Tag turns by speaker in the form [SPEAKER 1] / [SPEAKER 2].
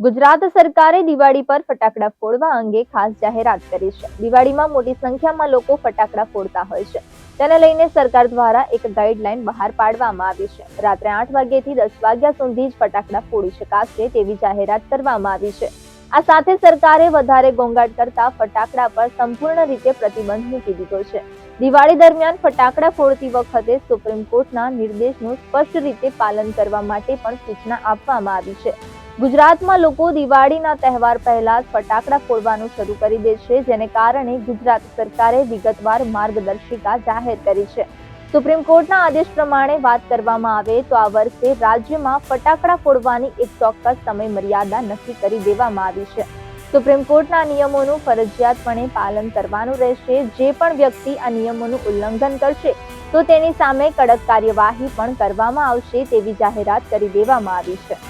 [SPEAKER 1] ગુજરાત સરકારે દિવાળી પર ફટાકડા ફોડવા અંગે ખાસ જાહેરાત કરી છે। દિવાળીમાં મોટી સંખ્યામાં લોકો ફટાકડા ફોડતા હોય છે, તેને લઈને સરકાર દ્વારા એક ગાઈડલાઈન બહાર પાડવામાં આવી છે। રાત્રે 8 વાગ્યાથી 10 વાગ્યા સુધી જ ફટાકડા ફોડી શકાશે તેવી જાહેરાત કરવામાં આવી છે। આ સાથે સરકારે વધારે ઘોંઘાટ કરતા ફટાકડા પર સંપૂર્ણ રીતે પ્રતિબંધ મૂકી દીધો છે। દિવાળી દરમિયાન ફટાકડા ફોડતી વખતે સુપ્રીમ કોર્ટના નિર્દેશનું સ્પષ્ટ રીતે પાલન કરવા માટે પણ સૂચના આપવામાં આવી છે। ગુજરાતમાં લોકો દિવાળીના તહેવાર પહેલા જ ફટાકડા ફોડવાનું શરૂ કરી દે છે, જેને કારણે ગુજરાત સરકારે વિગતવાર માર્ગદર્શિકા જાહેર કરી છે। સુપ્રીમ કોર્ટના આદેશ પ્રમાણે વાત કરવામાં આવે તો આ વર્ષે રાજ્યમાં ફટાકડા ફોડવાની એક ચોક્કસ સમય મર્યાદા નક્કી કરી દેવામાં આવી છે। સુપ્રીમ કોર્ટના નિયમોનું ફરજિયાતપણે પાલન કરવાનું રહેશે। જે પણ વ્યક્તિ આ નિયમોનું ઉલ્લંઘન કરશે તો તેની સામે કડક કાર્યવાહી પણ કરવામાં આવશે તેવી જાહેરાત કરી દેવામાં આવી છે।